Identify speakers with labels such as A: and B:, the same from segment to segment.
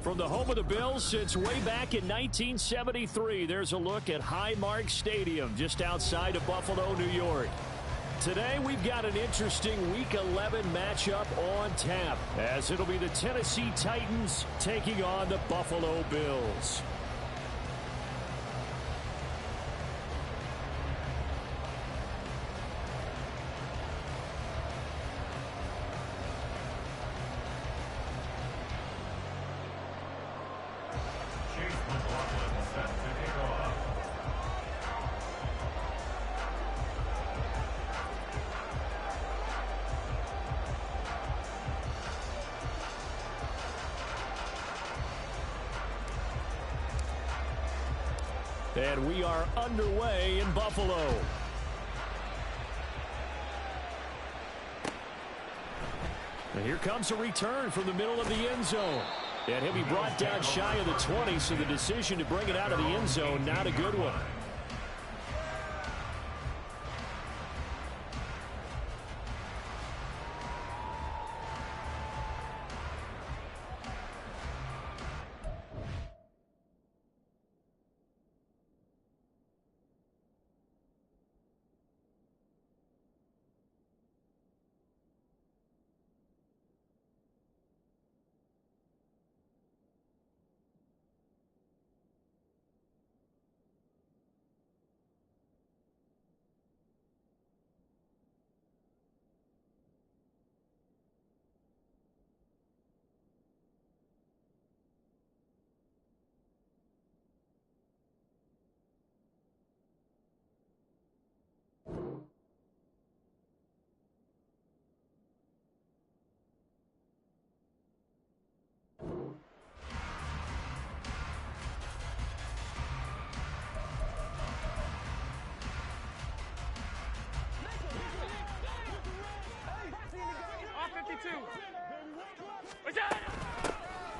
A: From the home of the Bills since way back in 1973, there's a look at Highmark Stadium just outside of Buffalo, New York. Today, we've got an interesting Week 11 matchup on tap, as it'll be the Tennessee Titans taking on the Buffalo Bills. And we are underway in Buffalo. And here comes a return from the middle of the end zone. And he'll be brought down shy of the 20, so the decision to bring it out of the end zone, not a good one.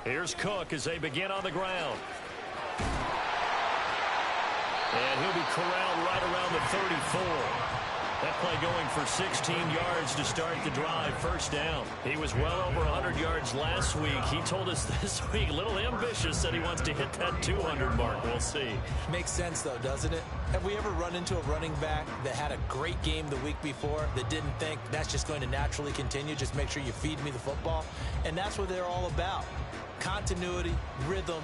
A: Here's Cook as they begin on the ground. And he'll be corralled right around the 34. That play going for 16 yards to start the drive, first down. He was well over 100 yards last week. He told us this week, a little ambitious, said he wants to hit that 200 mark. We'll see.
B: Makes sense, though, doesn't it? Have we ever run into a running back that had a great game the week before that didn't think that's just going to naturally continue? Just make sure you feed me the football. And that's what they're all about. Continuity, rhythm,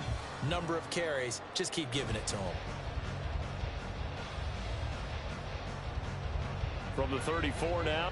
B: number of carries. Just keep giving it to them.
A: From the 34 now.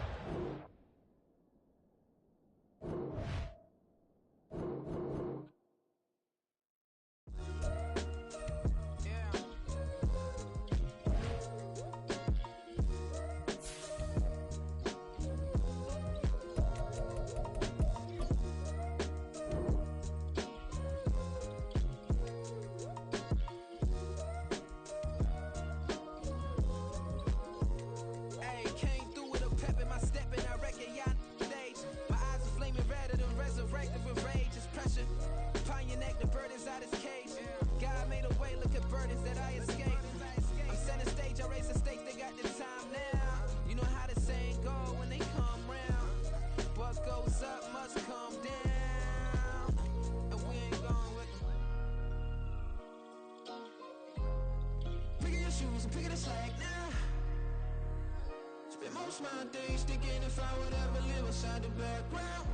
C: My days thinking if I would ever live inside the background.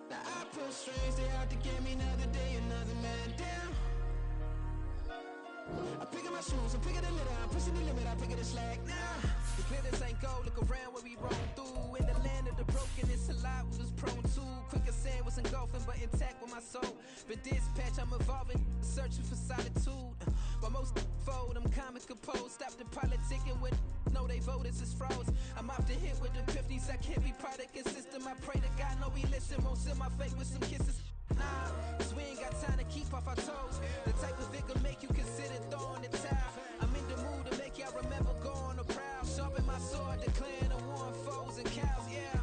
C: Now I pull strings, they out to get me another day, another man down. I'm picking my shoes, I'm picking the litter, I'm pushing the limit, I'm picking the slack now. The glitters ain't gold, look around where we roam through. In the land of the broken, it's a lot we was prone to. Quicker sand was engulfing, but intact with my soul. But dispatch, I'm evolving, searching for solitude. But most fold, I'm comic composed. Stop the politicking with no, they voters is froze. I'm off the hit with the 50s. I can't be product and system. I pray to God, no, he listen. Won't seal my fate with some kisses. Nah, cause we ain't got time to keep off our toes. The type of vigor make you consider throwing the towel. I'm in the mood to make y'all remember going to proud. Sharpen my sword, declaring the war on foes and cows, yeah.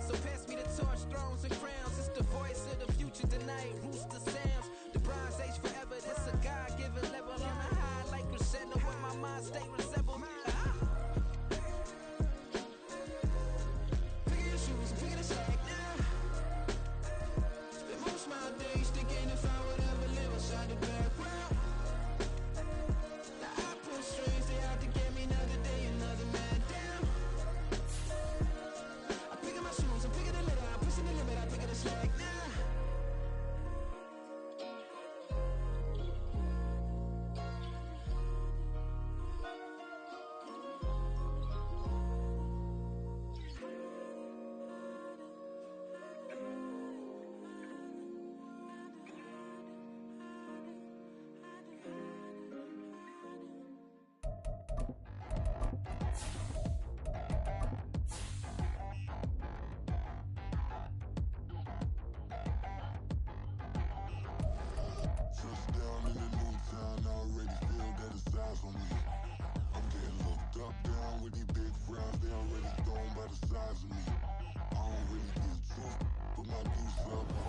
C: So pass me the torch, thrones and crowns. It's the voice of the future tonight. Rooster sounds. The Bronze Age forever. This a God-given level on a high like crescendo with my mind state resemble. Picking your shoes and picking the slack now. Spend most of my days thinking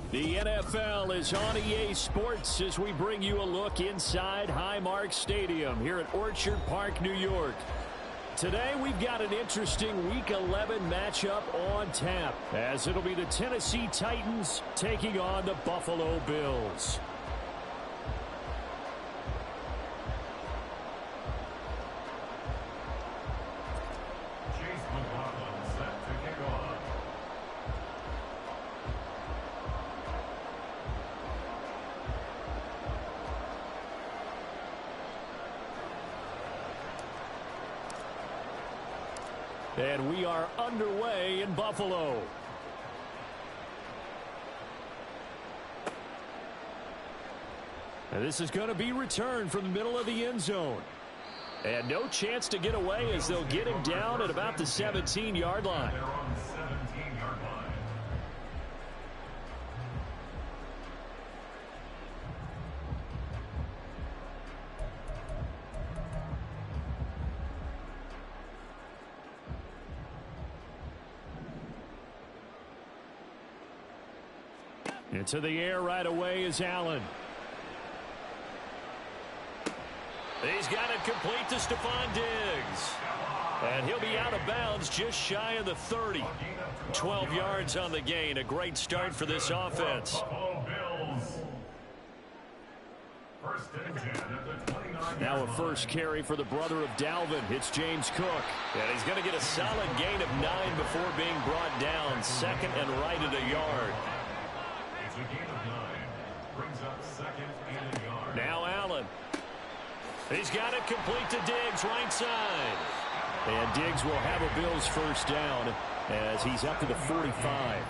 A: The NFL is on EA Sports as we bring you a look inside Highmark Stadium here at Orchard Park, New York. Today we've got an interesting Week 11 matchup on tap, as it'll be the Tennessee Titans taking on the Buffalo Bills. And we are underway in Buffalo. And this is going to be returned from the middle of the end zone. And no chance to get away as they'll get him down at about the 17-yard line. Into the air right away is Allen. He's got it complete to Stephon Diggs. And he'll be out of bounds just shy of the 30. 12 yards on the gain. A great start for this offense. Now a first carry for the brother of Dalvin. It's James Cook. And he's going to get a solid gain of 9 before being brought down. Second and right at a yard. Now Allen. He's got it complete to Diggs, right side. And Diggs will have a Bills first down as he's up to the 45.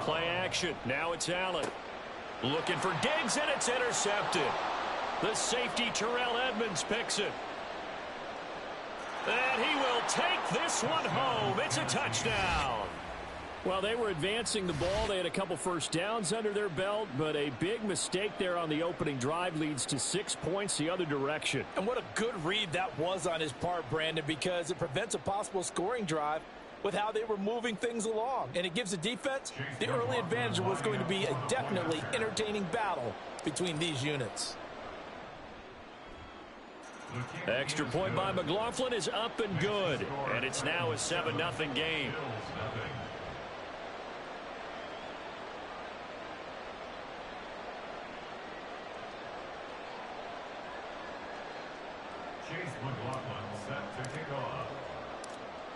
A: Play action. Now it's Allen. Looking for Diggs, and it's intercepted. The safety, Terrell Edmonds, picks it. And he will take this one home. It's a touchdown. Well, they were advancing the ball. They had a couple first downs under their belt, but a big mistake there on the opening drive leads to 6 points the other direction.
B: And what a good read that was on his part, Brandon, because it prevents a possible scoring drive with how they were moving things along. And it gives the defense the early advantage of what's going to be a definitely entertaining battle between these units.
A: Extra point by McLaughlin is up and good, and it's now a 7-0 game.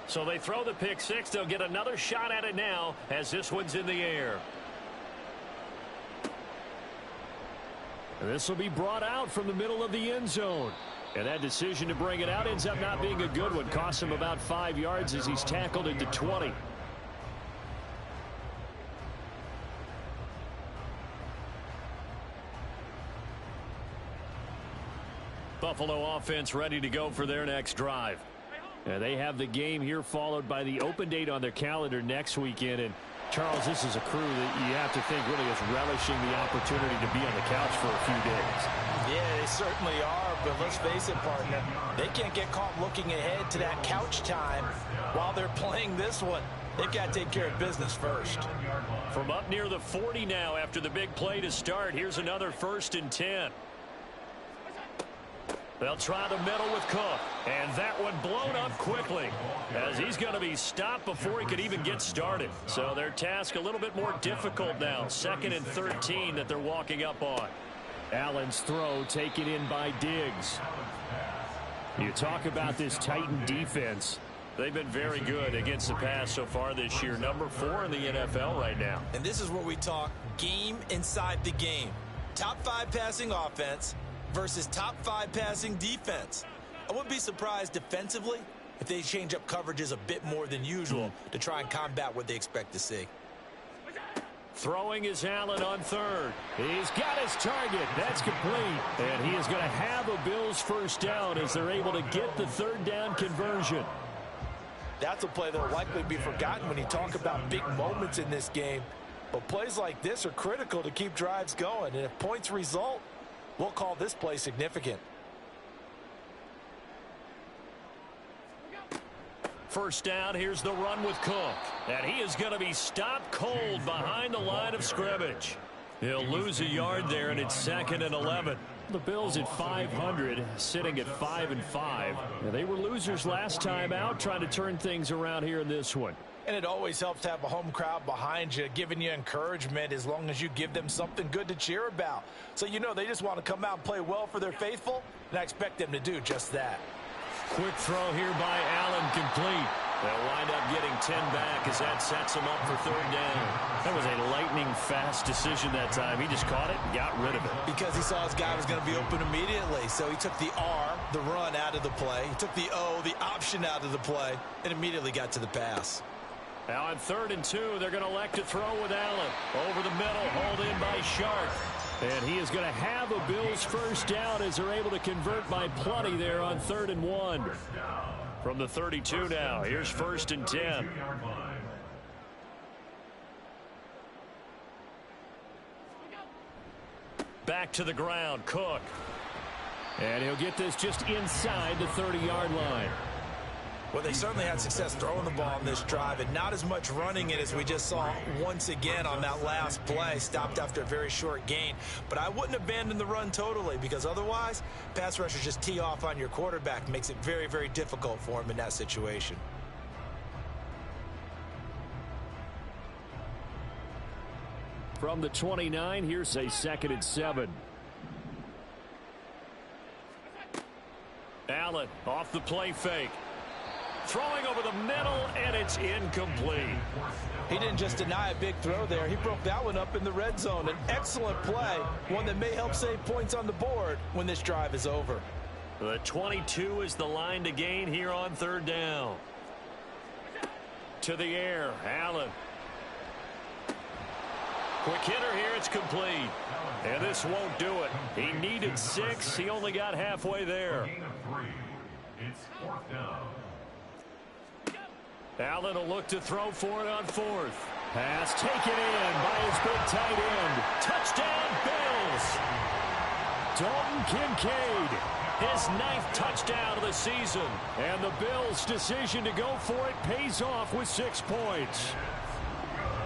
A: So they throw the pick six. They'll get another shot at it now as this one's in the air. And this will be brought out from the middle of the end zone. And that decision to bring it out ends up not being a good one. Costs him about 5 yards as he's tackled into 20. Buffalo offense ready to go for their next drive. They have the game here followed by the open date on their calendar next weekend. And Charles, this is a crew that you have to think really is relishing the opportunity to be on the couch for a few days.
B: Yeah, they certainly are, but let's face it, partner, they can't get caught looking ahead to that couch time while they're playing this one. They've got to take care of business first.
A: From up near the 40 now after the big play to start, here's another 1st and 10. They'll try the middle with Cook, and that one blown up quickly as he's going to be stopped before he could even get started. So their task a little bit more difficult now. 2nd and 13 that they're walking up on. Allen's throw taken in by Diggs. You talk about this Titan defense. They've been very good against the pass so far this year. Number 4 in the NFL right now.
B: And this is where we talk game inside the game. Top 5 passing offense versus top 5 passing defense. I wouldn't be surprised defensively if they change up coverages a bit more than usual to try and combat what they expect to see.
A: Throwing is Allen on 3rd. He's got his target. That's complete. And he is going to have a Bills first down as they're able to get the 3rd down conversion.
B: That's a play that will likely be forgotten when you talk about big moments in this game. But plays like this are critical to keep drives going. And if points result, we'll call this play significant.
A: First down, here's the run with Cook. And he is going to be stopped cold behind the line of scrimmage. He'll lose a yard there, and it's 2nd and 11. The Bills at 500, sitting at 5-5. They were losers last time out, trying to turn things around here in this one.
B: And it always helps to have a home crowd behind you, giving you encouragement as long as you give them something good to cheer about. So you know they just want to come out and play well for their faithful, and I expect them to do just that.
A: Quick throw here by Allen, complete. They'll wind up getting 10 back as that sets them up for 3rd down. That was a lightning-fast decision that time. He just caught it and got rid of it.
B: Because he saw his guy was going to be open immediately. So he took the R, the run, out of the play. He took the O, the option, out of the play, and immediately got to the pass.
A: Now on 3rd and 2, they're going to elect to throw with Allen. Over the middle, hauled in by Sharp. And he is going to have a Bills first down as they're able to convert by plenty there on 3rd and 1. From the 32 now, here's 1st and 10. Back to the ground, Cook. And he'll get this just inside the 30-yard line.
B: Well, they certainly had success throwing the ball on this drive, and not as much running it as we just saw once again on that last play. Stopped after a very short gain. But I wouldn't abandon the run totally, because otherwise, pass rushers just tee off on your quarterback. Makes it very, very difficult for him in that situation.
A: From the 29, here's a 2nd and 7. Allen off the play fake. Throwing over the middle, and it's incomplete.
B: He didn't just deny a big throw there. He broke that one up in the red zone. An excellent play, one that may help save points on the board when this drive is over.
A: The 22 is the line to gain here on 3rd down. To the air, Allen. Quick hitter here, it's complete. And this won't do it. He needed 6. He only got halfway there.
D: It's 4th down.
A: Allen will look to throw for it on 4th. Pass taken in by his big tight end. Touchdown, Bills. Dalton Kincaid, his 9th touchdown of the season. And the Bills' decision to go for it pays off with 6 points.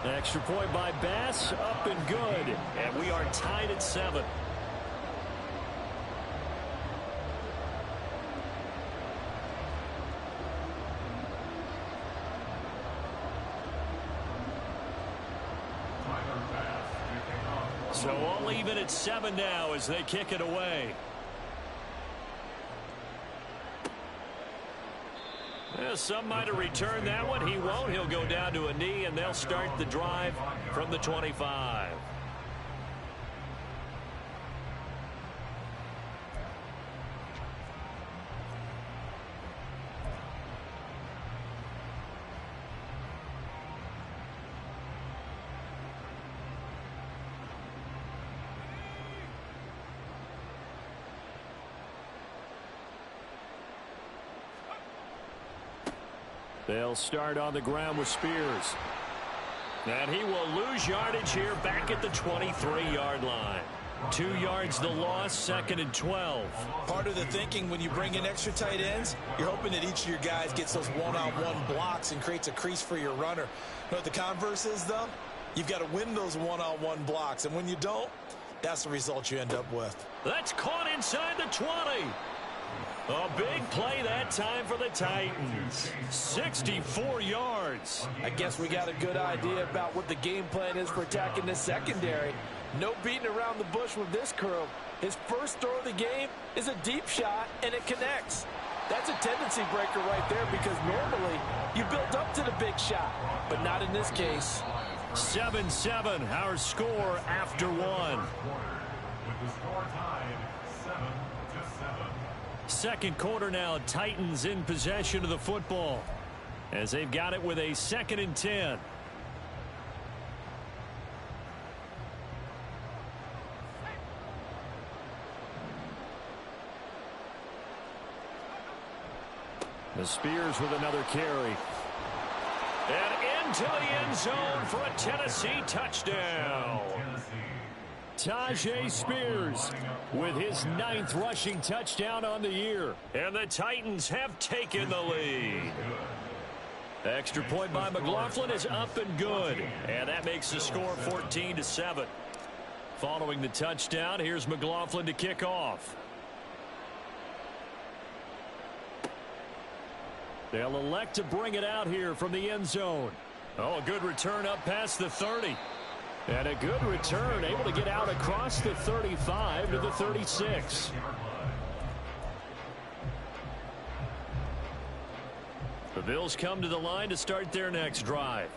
A: Extra point by Bass, up and good. And we are tied at 7. So all even at 7 now as they kick it away. Well, some might have returned that one. He won't. He'll go down to a knee, and they'll start the drive from the 25. They'll start on the ground with Spears. And he will lose yardage here back at the 23-yard line. 2 yards the loss, 2nd and 12.
B: Part of the thinking when you bring in extra tight ends, you're hoping that each of your guys gets those one-on-one blocks and creates a crease for your runner. You know what the converse is, though? You've got to win those one-on-one blocks, and when you don't, that's the result you end up with.
A: That's caught inside the 20. A big play that time for the Titans. 64 yards.
E: I guess we got a good idea about what the game plan is for attacking the secondary. No beating around the bush with this crew. His first throw of the game is a deep shot, and it connects. That's a tendency breaker right there because normally you build up to the big shot, but not in this case.
A: 7-7, our score after 1.
D: With the score tied 7-7.
A: Second quarter now, Titans in possession of the football as they've got it with a 2nd and 10. The Spears with another carry. And into the end zone for a Tennessee touchdown. Tajay Spears with his 9th rushing touchdown on the year. And the Titans have taken the lead. Extra point by McLaughlin is up and good. And that makes the score 14-7. Following the touchdown, here's McLaughlin to kick off. They'll elect to bring it out here from the end zone. Oh, a good return up past the 30. And a good return, able to get out across the 35 to the 36. The Bills come to the line to start their next drive.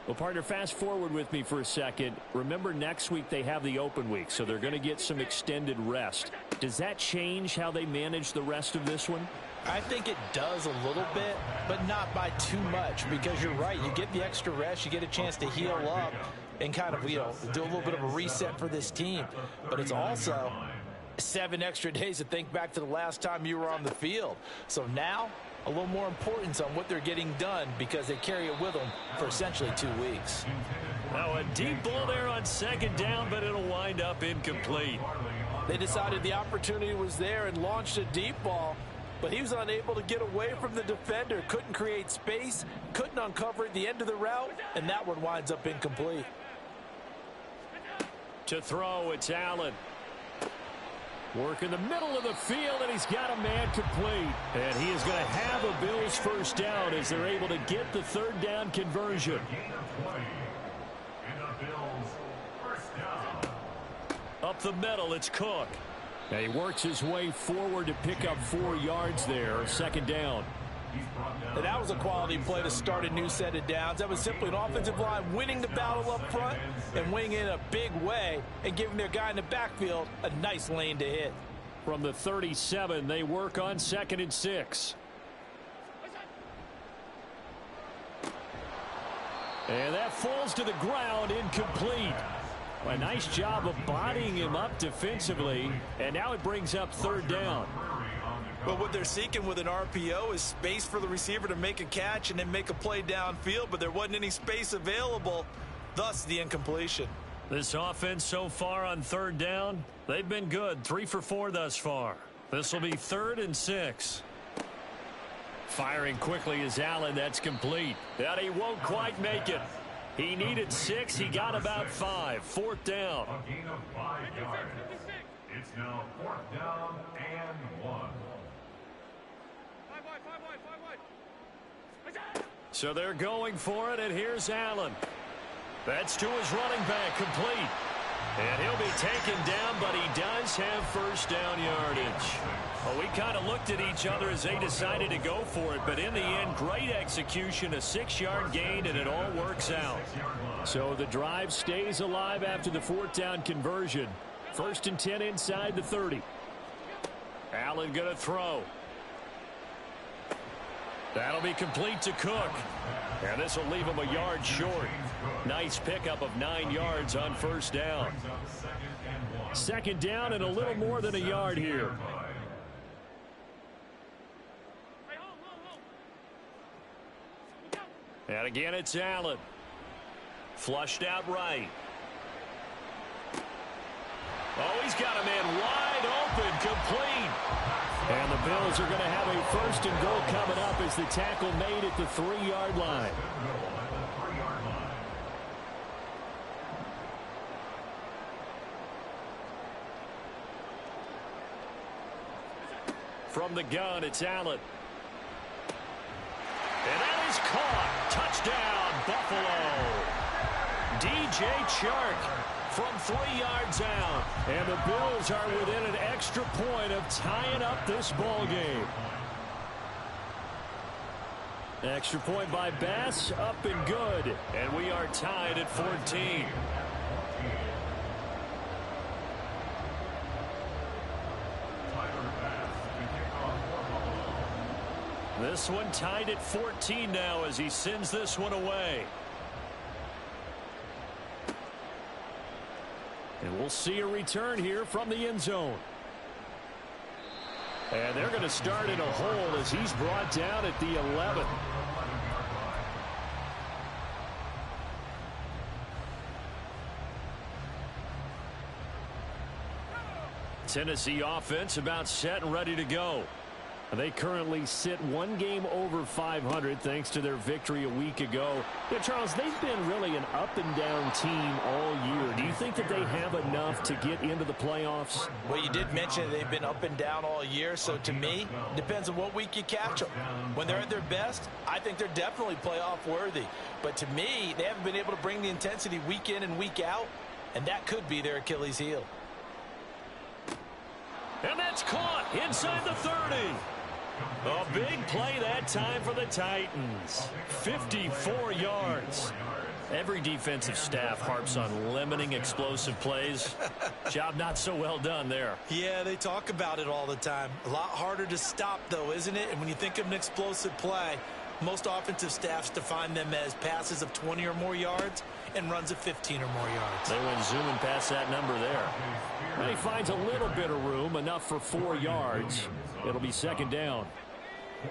A: Well, partner, fast forward with me for a second. Remember, next week they have the open week, so they're going to get some extended rest. Does that change how they manage the rest of this one?
B: I think it does a little bit, but not by too much, because you're right. You get the extra rest, you get a chance to heal up and kind of, do a little bit of a reset for this team. But it's also 7 extra days to think back to the last time you were on the field. So now, a little more importance on what they're getting done, because they carry it with them for essentially 2 weeks.
A: Now a deep ball there on second down, but it'll wind up incomplete.
E: They decided the opportunity was there and launched a deep ball, but he was unable to get away from the defender, couldn't create space, couldn't uncover at the end of the route, and that one winds up incomplete.
A: To throw, it's Allen. Work in the middle of the field, and he's got a man complete. And he is going to have a Bills first down as they're able to get the third down conversion. Up the middle, it's Cook. And he works his way forward to pick up 4 yards there, second down.
E: And that was a quality play to start a new set of downs. That was simply an offensive line winning the battle up front and winning in a big way and giving their guy in the backfield a nice lane to hit.
A: From the 37, they work on 2nd and 6. And that falls to the ground, incomplete. A nice job of bodying him up defensively, and now it brings up third down.
E: But what they're seeking with an RPO is space for the receiver to make a catch and then make a play downfield, but there wasn't any space available, thus the incompletion.
A: This offense so far on third down, they've been good. 3 for 4 thus far. This will be 3rd and 6. Firing quickly is Allen. That's complete. And he won't quite make it. He needed 6. He got about 5. 4th down.
D: A gain of 5 yards. It's now 4th down and 1.
A: So they're going for it, and here's Allen. That's to his running back, complete. And he'll be taken down, but he does have first down yardage. Well, we kind of looked at each other as they decided to go for it, but in the end, great execution, a 6-yard gain, and it all works out. So the drive stays alive after the 4th down conversion. 1st and 10 inside the 30. Allen going to throw. That'll be complete to Cook. And this will leave him a yard short. Nice pickup of 9 yards on first down. 2nd down and a little more than a yard here. And again, it's Allen. Flushed out right. Oh, he's got a man wide open, complete. And the Bills are going to have a 1st and goal coming up as the tackle made at the 3-yard line. From the gun, it's Allen. And that is caught. Touchdown, Buffalo. DJ Chark from 3 yards out. And the Bills are within an extra point of tying up this ball game. Extra point by Bass, up and good. And we are tied at 14. This one tied at 14 now as he sends this one away. And we'll see a return here from the end zone. And they're going to start in a hole as he's brought down at the 11. Tennessee offense about set and ready to go. They currently sit one game over 500 thanks to their victory a week ago. Yeah, Charles, they've been really an up-and-down team all year. Do you think that they have enough to get into the playoffs?
B: Well, you did mention they've been up and down all year, so to me, it depends on what week you catch them. When they're at their best, I think they're definitely playoff worthy. But to me, they haven't been able to bring the intensity week in and week out, and that could be their Achilles heel.
A: And that's caught inside the 30. A big play that time for the Titans. 54 yards. Every defensive staff harps on limiting explosive plays. Job not so well done there.
B: Yeah, they talk about it all the time. A lot harder to stop, though, isn't it? And when you think of an explosive play, most offensive staffs define them as passes of 20 or more yards and runs of 15 or more yards.
A: They went zooming past that number there. And he finds a little bit of room, enough for 4 yards. It'll be second down.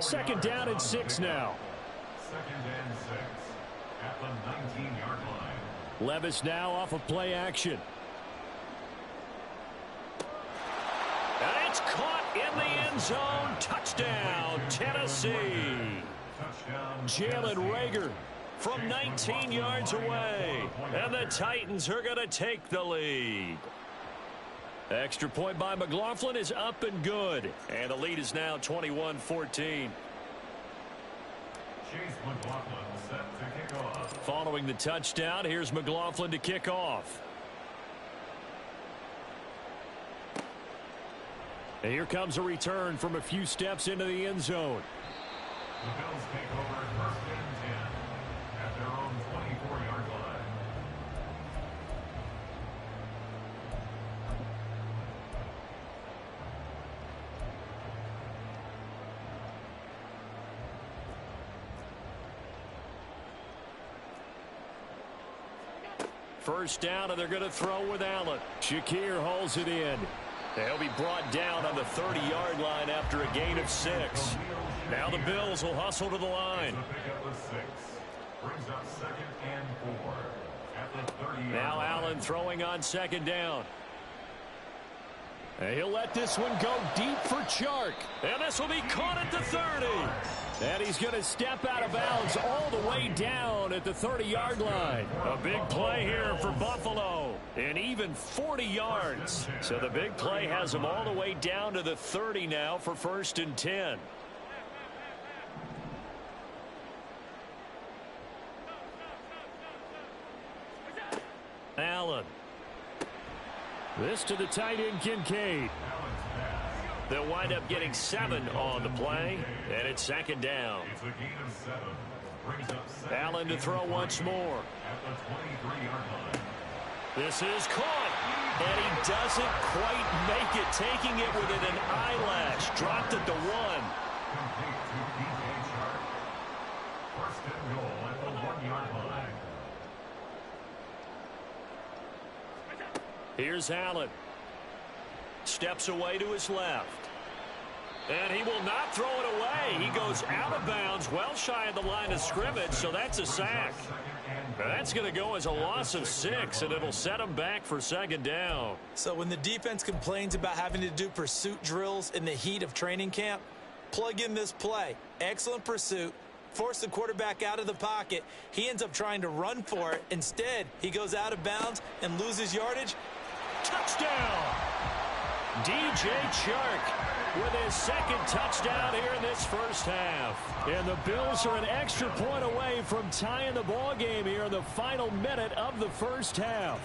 A: Second down and 6 now.
D: Second and 6 at the 19-yard line.
A: Levis now off of play action. And it's caught in the end zone. Touchdown, Tennessee. Jalen Reagor from 19 yards away. And the Titans are going to take the lead. Extra point by McLaughlin is up and good. And the lead is now 21-14.
D: Chase McLaughlin set to kick off.
A: Following the touchdown, here's McLaughlin to kick off. And here comes a return from a few steps into the end zone.
D: The Bills take over first and 10 at their own 24-yard line.
A: First down, and they're going to throw with Allen. Shakir hauls it in. They'll be brought down on the 30-yard line after a gain of 6. Now the Bills will hustle to the line. Now Allen throwing on second down. And he'll let this one go deep for Chark. And this will be caught at the 30. And he's going to step out of bounds all the way down at the 30-yard line. A big play here for Buffalo. And even 40 yards. So the big play has them all the way down to the 30 now for first and 10. Allen. This to the tight end, Kincaid. They'll wind up getting 7 on the play, and it's second down.
D: It's a gain of 7. Brings up 7.
A: Allen to throw once more.
D: At the 23-yard line.
A: This is caught, and he doesn't quite make it, taking it within an eyelash. Dropped at the 1.
D: Complete to DJ Chark. First and goal at the 1-yard line.
A: Here's Allen. Steps away to his left. And he will not throw it away. He goes out of bounds, well shy of the line of scrimmage, so that's a sack. And that's going to go as a loss of 6, and it'll set him back for second down.
B: So when the defense complains about having to do pursuit drills in the heat of training camp, plug in this play. Excellent pursuit. Force the quarterback out of the pocket. He ends up trying to run for it. Instead, he goes out of bounds and loses yardage.
A: Touchdown! DJ Chark with his second touchdown here in this first half. And the Bills are an extra point away from tying the ball game here in the final minute of the first half.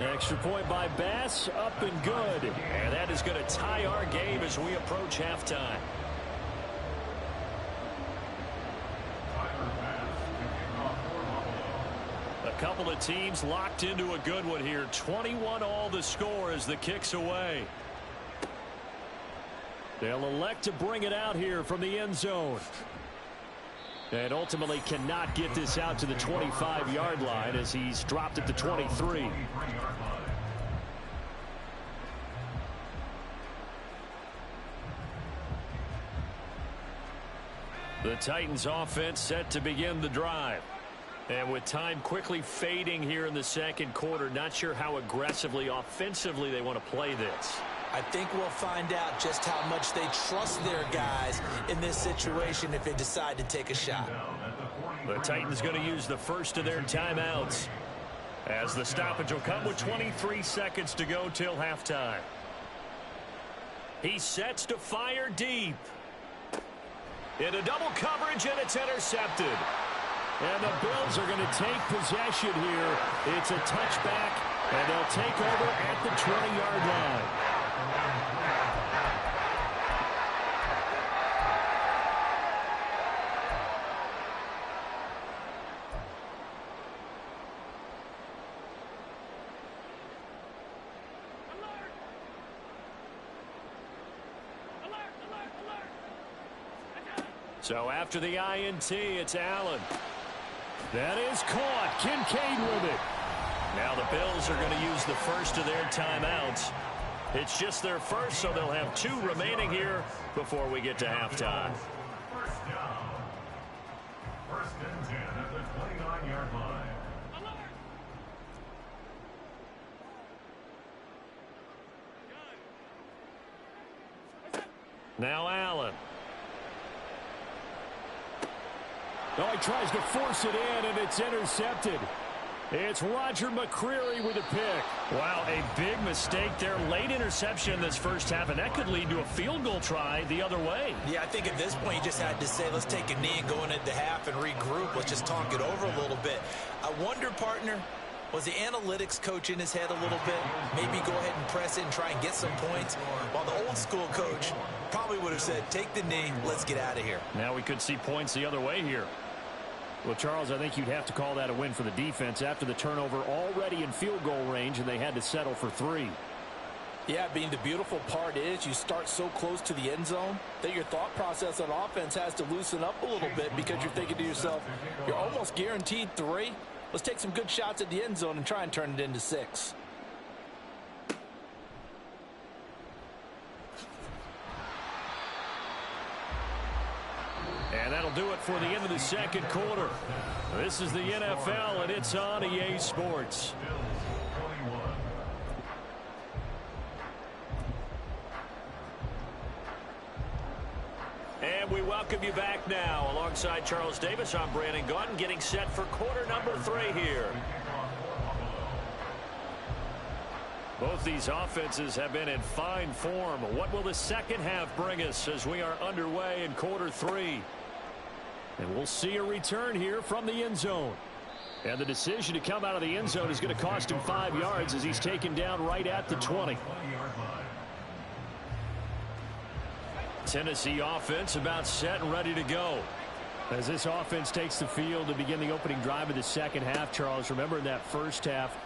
A: Extra point by Bass, up and good. And that is going to tie our game as we approach halftime. A couple of teams locked into a good one here. 21 all the score as the kick's away. They'll elect to bring it out here from the end zone. And ultimately cannot get this out to the 25-yard line as he's dropped at the 23. The Titans offense set to begin the drive. And with time quickly fading here in the second quarter, not sure how aggressively, offensively they want to play this.
B: I think we'll find out just how much they trust their guys in this situation if they decide to take a shot.
A: The Titans going to use the first of their timeouts, as the stoppage will come with 23 seconds to go till halftime. He sets to fire deep. Into double coverage, and it's intercepted. And the Bills are going to take possession here. It's a touchback, and they'll take over at the 20-yard line. So after the INT, it's Allen. That is caught. Kincaid with it. Now the Bills are going to use the first of their timeouts. It's just their first, so they'll have 2 remaining here before we get to halftime.
D: First down. First and 10 at the 29-yard line.
A: Now Allen. Oh, he tries to force it in, and it's intercepted. It's Roger McCreary with a pick. Wow, a big mistake there. Late interception in this first half, and that could lead to a field goal try the other way.
B: Yeah, I think at this point you just had to say, let's take a knee and go into half and regroup. Let's just talk it over a little bit. I wonder, partner, was the analytics coach in his head a little bit? Maybe go ahead and press it and try and get some points? While the old school coach probably would have said, take the knee, let's get out of here.
A: Now we could see points the other way here. Well, Charles, I think you'd have to call that a win for the defense after the turnover already in field goal range, and they had to settle for 3.
E: Yeah, Bean, the beautiful part is you start so close to the end zone that your thought process on offense has to loosen up a little bit because you're thinking to yourself, you're almost guaranteed 3. Let's take some good shots at the end zone and try and turn it into 6.
A: And that'll do it for the end of the second quarter. This is the NFL, and it's on EA Sports. And we welcome you back now. Alongside Charles Davis, I'm Brandon Gaudin, getting set for quarter number 3 here. Both these offenses have been in fine form. What will the second half bring us as we are underway in quarter 3? And we'll see a return here from the end zone. And the decision to come out of the end zone is going to cost him 5 yards as he's taken down right at the 20. Tennessee offense about set and ready to go. As this offense takes the field to begin the opening drive of the second half, Charles, remember in that first half,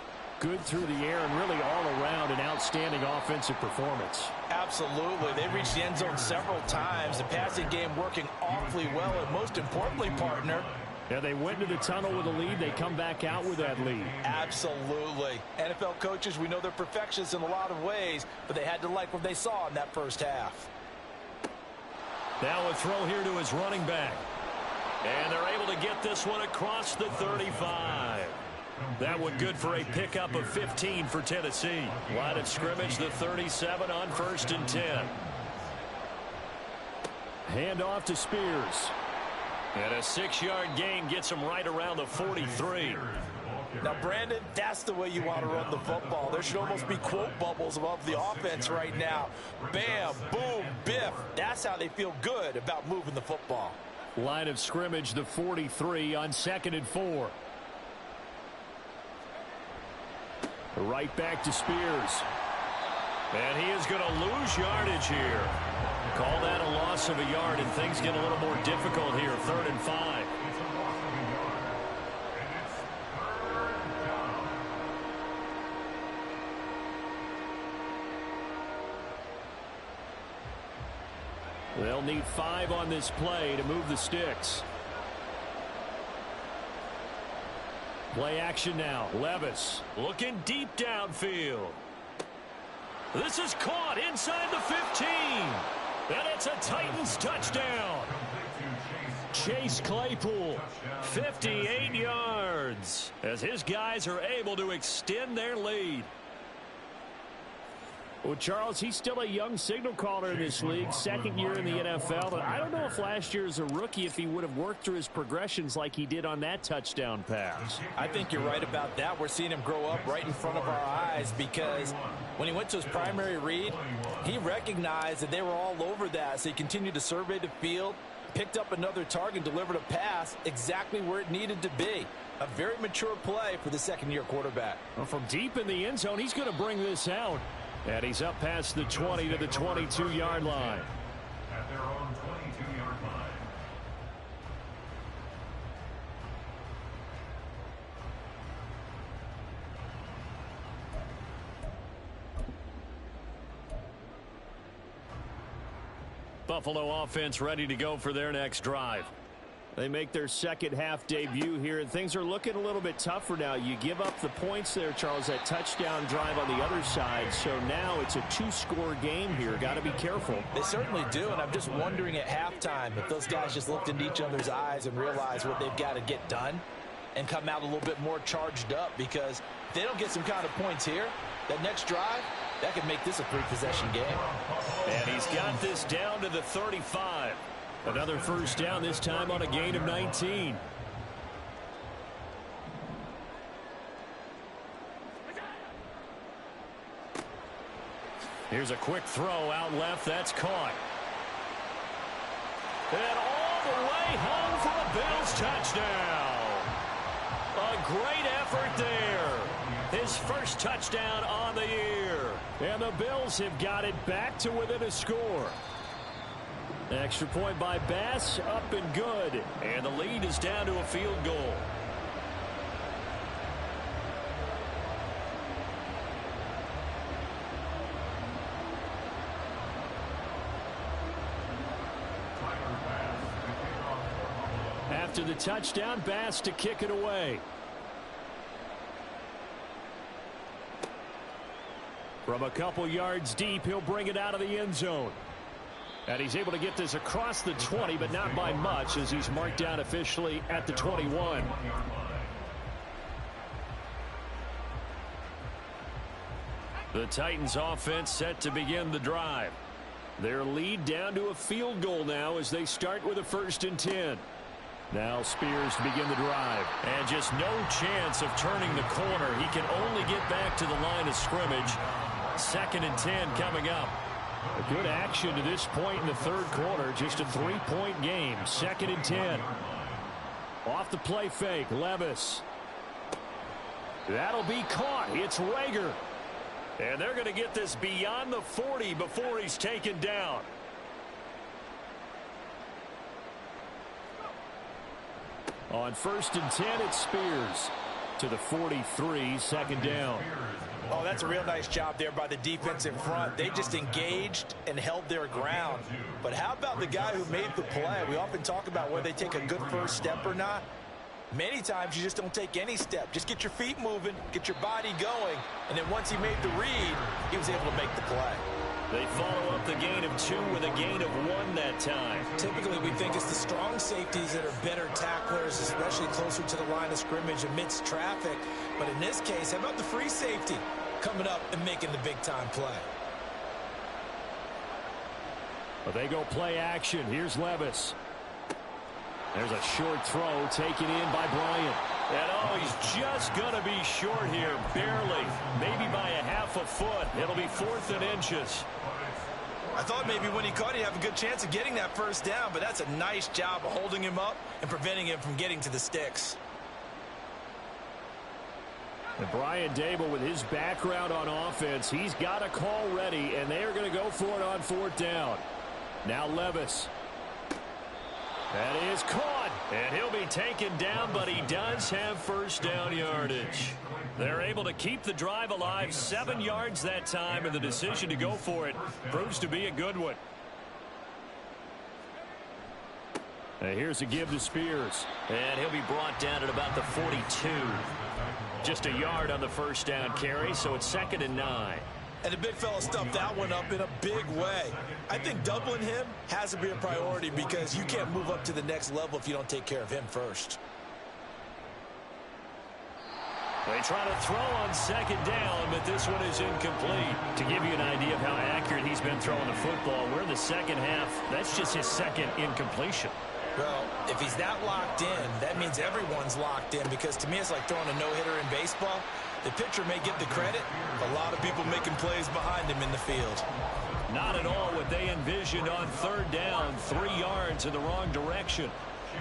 A: good through the air and really all around an outstanding offensive performance.
E: Absolutely. They reached the end zone several times. The passing game working awfully well, and most importantly, partner,
A: yeah, they went into the tunnel with a lead. They come back out with that lead.
E: Absolutely. NFL coaches, we know they're perfectionists in a lot of ways, but they had to like what they saw in that first half.
A: Now a throw here to his running back. And they're able to get this one across the 35. That one good for a pickup of 15 for Tennessee. Line of scrimmage, the 37 on 1st and 10. Hand off to Spears. And a 6-yard gain gets him right around the 43.
E: Now, Brandon, that's the way you want to run the football. There should almost be quote bubbles above the offense right now. Bam, boom, biff. That's how they feel good about moving the football.
A: Line of scrimmage, the 43 on 2nd and 4. Right back to Spears. And he is going to lose yardage here. Call that a loss of a yard, and things get a little more difficult here. 3rd and 5. They'll need 5 on this play to move the sticks. Play action now. Levis looking deep downfield. This is caught inside the 15. And it's a Titans touchdown. Chase Claypool, 58 yards, as his guys are able to extend their lead. Well, Charles, he's still a young signal caller in this league, second year in the NFL. And I don't know if last year as a rookie, if he would have worked through his progressions like he did on that touchdown pass.
E: I think you're right about that. We're seeing him grow up right in front of our eyes, because when he went to his primary read, he recognized that they were all over that. So he continued to survey the field, picked up another target, delivered a pass exactly where it needed to be. A very mature play for the second-year quarterback.
A: Well, from deep in the end zone, he's going to bring this out. And he's up past the 20 to the 22-yard line.
D: At their own 22-yard line.
A: Buffalo offense ready to go for their next drive. They make their second half debut here, and things are looking a little bit tougher now. You give up the points there, Charles, that touchdown drive on the other side. So now it's a two-score game here. Got to be careful.
E: They certainly do, and I'm just wondering at halftime if those guys just looked into each other's eyes and realized what they've got to get done and come out a little bit more charged up, because if they don't get some kind of points here, that next drive, that could make this a three-possession game.
A: And he's got this down to the 35. Another first down, this time on a gain of 19. Here's a quick throw out left. That's caught. And all the way home for the Bills touchdown. A great effort there. His first touchdown on the year. And the Bills have got it back to within a score. Extra point by Bass, up and good. And the lead is down to a field goal. After the touchdown, Bass to kick it away. From a couple yards deep, he'll bring it out of the end zone. And he's able to get this across the 20, but not by much, as he's marked down officially at the 21. The Titans offense set to begin the drive. Their lead down to a field goal now as they start with a 1st and 10. Now Spears to begin the drive. And just no chance of turning the corner. He can only get back to the line of scrimmage. 2nd and 10 coming up. A good action to this point in the third quarter. Just a 3-point game. 2nd and 10. Off the play fake. Levis. That'll be caught. It's Rager. And they're going to get this beyond the 40 before he's taken down. On 1st and 10, it's Spears to the 43, 2nd down.
E: Oh, that's a real nice job there by the defense in front. They just engaged and held their ground. But how about the guy who made the play? We often talk about whether they take a good first step or not. Many times you just don't take any step. Just get your feet moving, get your body going, and then once he made the read, he was able to make the play.
A: They follow up the gain of 2 with a gain of 1 that time.
E: Typically, we think it's the strong safeties that are better tacklers, especially closer to the line of scrimmage amidst traffic. But in this case, how about the free safety coming up and making the big-time play?
A: But they go play action. Here's Levis. There's a short throw taken in by Bryant. And oh, he's just going to be short here, barely. Maybe by a half a foot. It'll be 4th and inches.
E: I thought maybe when he caught, he'd have a good chance of getting that first down, but that's a nice job of holding him up and preventing him from getting to the sticks.
A: And Brian Dable, with his background on offense, he's got a call ready, and they are going to go for it on 4th down. Now Levis. That is caught, and he'll be taken down, but he does have first down yardage. They're able to keep the drive alive, 7 yards that time, and the decision to go for it proves to be a good one. And here's a give to Spears. And he'll be brought down at about the 42. Just a yard on the first down carry, so it's 2nd and 9.
B: And the big fella stuffed that one up in a big way. I think doubling him has to be a priority because you can't move up to the next level if you don't take care of him first.
A: They try to throw on second down, but this one is incomplete. To give you an idea of how accurate he's been throwing the football, we're in the second half. That's just his second incompletion.
B: Well, if he's that locked in, that means everyone's locked in because to me it's like throwing a no-hitter in baseball. The pitcher may get the credit. A lot of people making plays behind him in the field.
A: Not at all what they envisioned on third down, 3 yards in the wrong direction.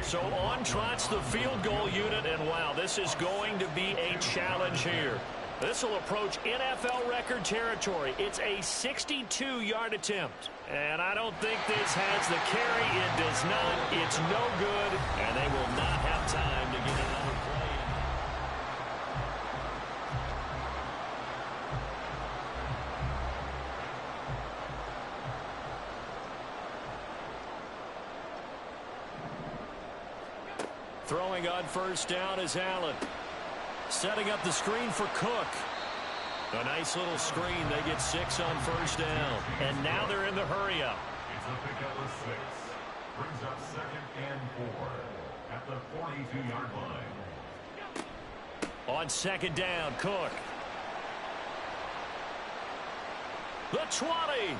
A: So on trots the field goal unit, and wow, this is going to be a challenge here. This will approach NFL record territory. It's a 62-yard attempt. And I don't think this has the carry. It does not. It's no good. And they will not have time to get another play. Throwing on first down is Allen. Setting up the screen for Cook. A nice little screen. They get 6 on first down. And now they're in the hurry-up.
D: It's a pickup of 6. Brings up 2nd and 4 at the 42-yard line.
A: On second down, Cook. The 20.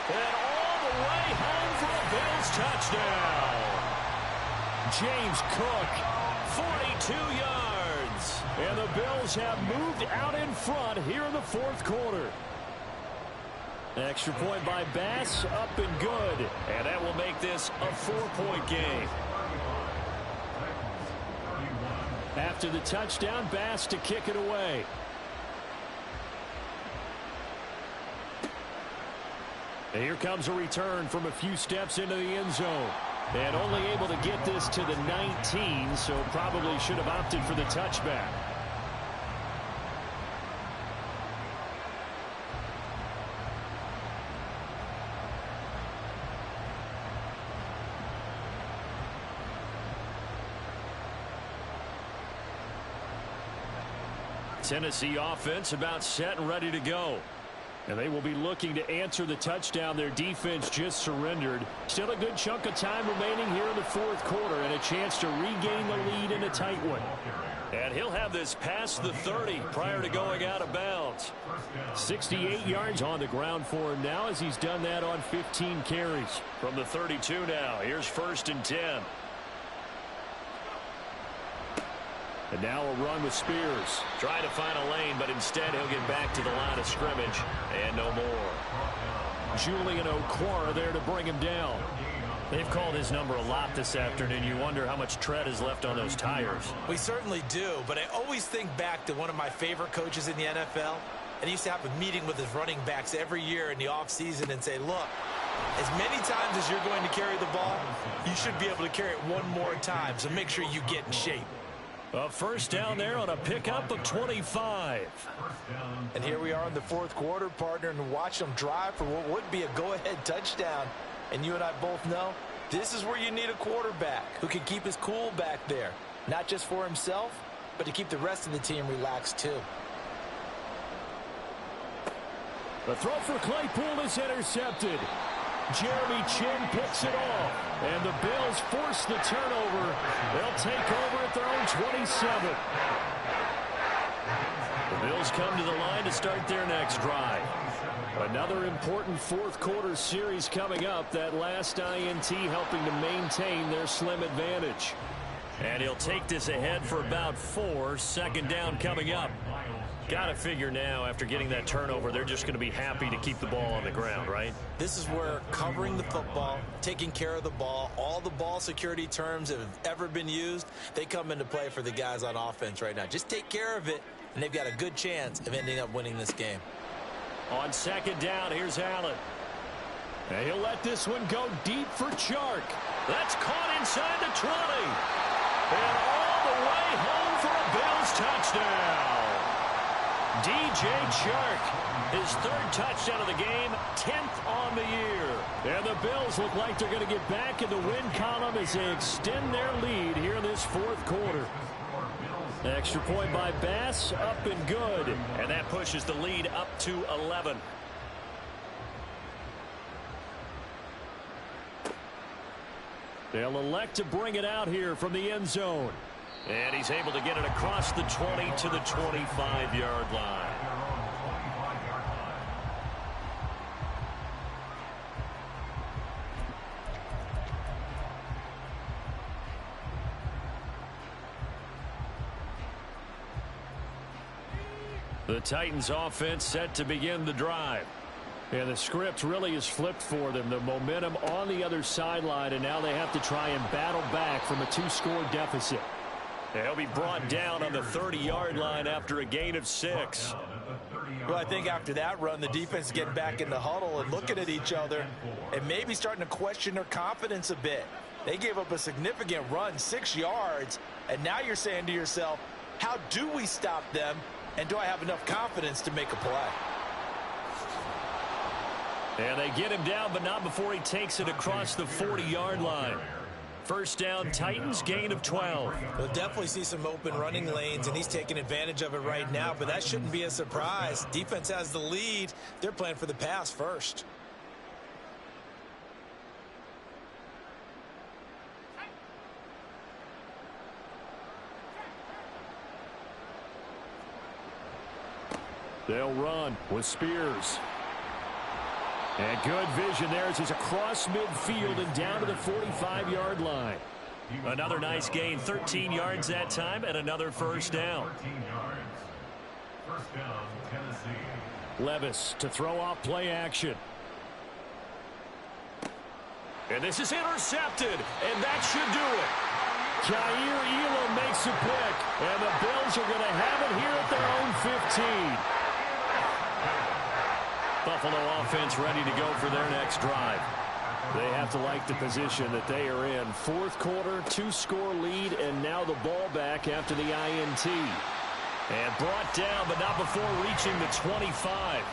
A: And all the way home for a Bills touchdown. James Cook, 42 yards. And the Bills have moved out in front here in the fourth quarter. Extra point by Bass, up and good. And that will make this a 4-point game. After the touchdown, Bass to kick it away. And here comes a return from a few steps into the end zone. And only able to get this to the 19, so probably should have opted for the touchback. Tennessee offense about set and ready to go. And they will be looking to answer the touchdown their defense just surrendered. Still a good chunk of time remaining here in the fourth quarter and a chance to regain the lead in a tight one. And he'll have this past the 30 prior to going out of bounds. 68 yards on the ground for him now as he's done that on 15 carries. From the 32 now, here's 1st and 10. And now a run with Spears. Trying to find a lane, but instead he'll get back to the line of scrimmage. And no more. Julian Okwara there to bring him down. They've called his number a lot this afternoon. You wonder how much tread is left on those tires.
B: We certainly do, but I always think back to one of my favorite coaches in the NFL. And he used to have a meeting with his running backs every year in the offseason and say, look, as many times as you're going to carry the ball, you should be able to carry it one more time. So make sure you get in shape.
A: A first down there on a pickup of 25.
B: And here we are in the fourth quarter, partner, and watch them drive for what would be a go-ahead touchdown. And you and I both know this is where you need a quarterback who can keep his cool back there. Not just for himself, but to keep the rest of the team relaxed too.
A: The throw for Claypool is intercepted. Jeremy Chin picks it off. And the Bills force the turnover. They'll take over at their own 27. The Bills come to the line to start their next drive. Another important fourth quarter series coming up. That last INT helping to maintain their slim advantage. And he'll take this ahead for about 4. Second down coming up. Got to figure now, after getting that turnover, they're just going to be happy to keep the ball on the ground, right?
B: This is where covering the football, taking care of the ball, all the ball security terms that have ever been used, they come into play for the guys on offense right now. Just take care of it, and they've got a good chance of ending up winning this game.
A: On second down, here's Allen. And he'll let this one go deep for Chark. That's caught inside the 20. And all the way home for a Bills touchdown. DJ Chark, his 3rd touchdown of the game, 10th on the year. And the Bills look like they're going to get back in the win column as they extend their lead here in this fourth quarter. Extra point by Bass, up and good.
F: And that pushes the lead up to 11.
A: They'll elect to bring it out here from the end zone.
F: And he's able to get it across the 20 to the 25-yard line.
A: The Titans offense set to begin the drive. And the script really is flipped for them. The momentum on the other sideline, and now they have to try and battle back from a 2-score deficit.
F: They'll be brought down on the 30-yard line after a gain of 6.
B: Well, I think after that run, the defense is getting back in the huddle and looking at each other and maybe starting to question their confidence a bit. They gave up a significant run, 6 yards, and now you're saying to yourself, how do we stop them, and do I have enough confidence to make a play?
A: And they get him down, but not before he takes it across the 40-yard line. First down, Titans, gain of 12.
B: We'll definitely see some open running lanes, and he's taking advantage of it right now, but that shouldn't be a surprise. Defense has the lead. They're playing for the pass first.
A: They'll run with Spears. And good vision there as he's across midfield and down to the 45-yard line.
F: Another nice gain, 13 yards that time, and another first down.
D: 13 yards. First down, Tennessee.
A: Levis to throw off play action.
F: And this is intercepted, and that should do it.
A: Jair Elam makes a pick, and the Bills are going to have it here at their own 15. Buffalo offense ready to go for their next drive. They have to like the position that they are in. Fourth quarter, 2-score lead, and now the ball back after the INT. And brought down, but not before reaching the 25.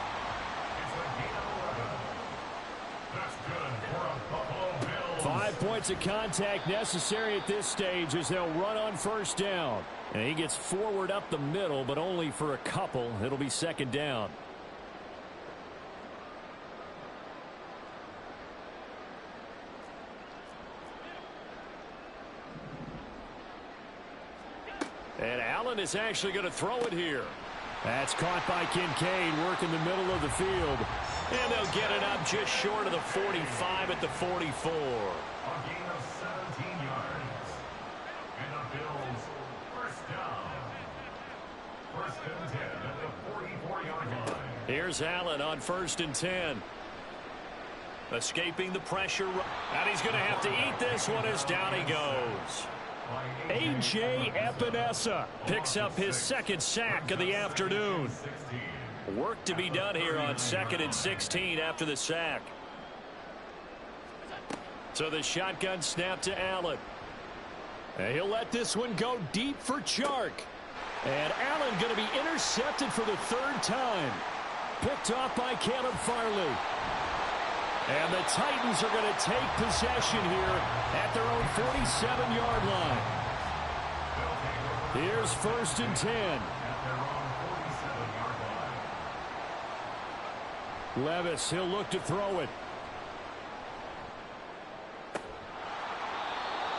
D: That's good for a Buffalo Bills.
A: 5 points of contact necessary at this stage as they'll run on first down. And he gets forward up the middle, but only for a couple. It'll be second down. And Allen is actually going to throw it here. That's caught by Kincaid, working the middle of the field.
F: And they'll get it up just short of the 45 at the 44.
D: A gain of 17 yards. And the Bills, first down. First and 10 at the 44-yard line.
A: Here's Allen on first and 10.
F: Escaping the pressure. And he's going to have to eat this one as down he goes.
A: A.J. Epinesa picks up his second sack of the afternoon.
F: Work to be done here on 2nd and 16 after the sack.
A: So the shotgun snap to Allen. And he'll let this one go deep for Chark. And Allen going to be intercepted for the 3rd time. Picked off by Caleb Farley. And the Titans are going to take possession here at their own 47-yard line. Here's first and 10. Levis, he'll look to throw it.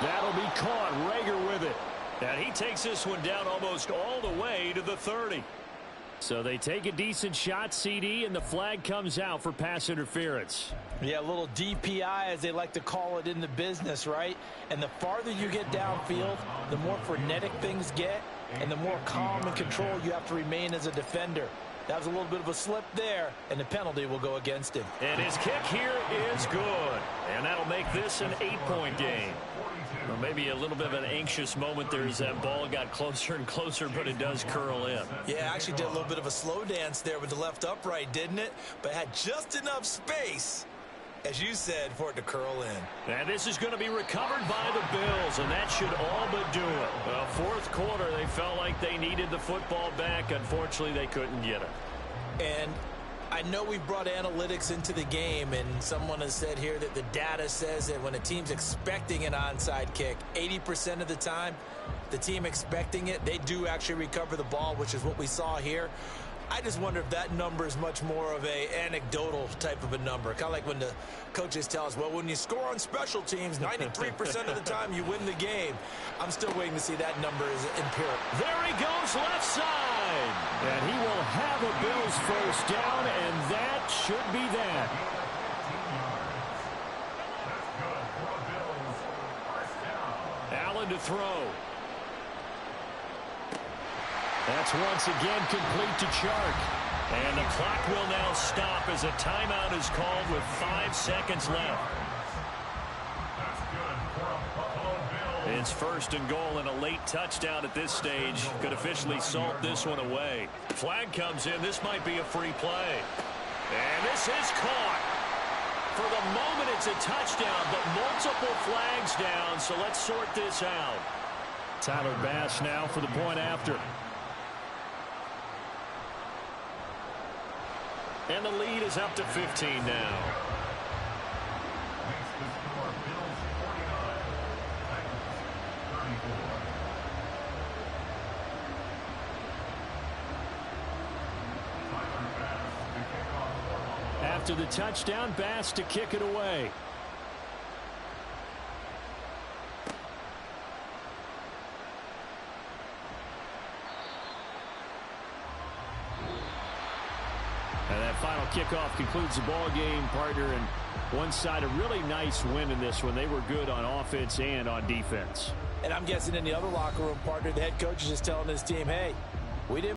A: That'll be caught. Rager with it.
F: And he takes this one down almost all the way to the 30.
A: So they take a decent shot, CD, and the flag comes out for pass interference.
B: Yeah, a little DPI, as they like to call it in the business, right? And the farther you get downfield, the more frenetic things get, and the more calm and control you have to remain as a defender. That was a little bit of a slip there, and the penalty will go against him.
F: And his kick here is good. And that'll make this an 8-point game.
A: Well, maybe a little bit of an anxious moment there as that ball got closer and closer, but it does curl in.
B: Yeah, actually did a little bit of a slow dance there with the left upright, didn't it? But had just enough space, as you said, for it to curl in.
A: And this is going to be recovered by the Bills, and that should all but do it. Well, fourth quarter, they felt like they needed the football back. Unfortunately, they couldn't get it.
B: And I know we've brought analytics into the game, and someone has said here that the data says that when a team's expecting an onside kick, 80% of the time, the team expecting it, they do actually recover the ball, which is what we saw here. I just wonder if that number is much more of a anecdotal type of a number. Kind of like when the coaches tell us, well, when you score on special teams, 93% of the time you win the game. I'm still waiting to see that number is empirical.
A: There he goes left side. And he will have a Bills first down, and that should be that. Allen to throw. That's once again complete to Chark. And the clock will now stop as a timeout is called with 5 seconds left. It's first and goal, and a late touchdown at this stage could officially salt this one away. Flag comes in. This might be a free play. And this is caught. For the moment, it's a touchdown, but multiple flags down, so let's sort this out. Tyler Bass now for the point after. And the lead is up to 15 now. After the touchdown, Bass to kick it away. And that final kickoff concludes the ball game, partner. And one side, a really nice win in this one. They were good on offense and on defense.
E: And I'm guessing in the other locker room, partner, the head coach is just telling his team, hey, we didn't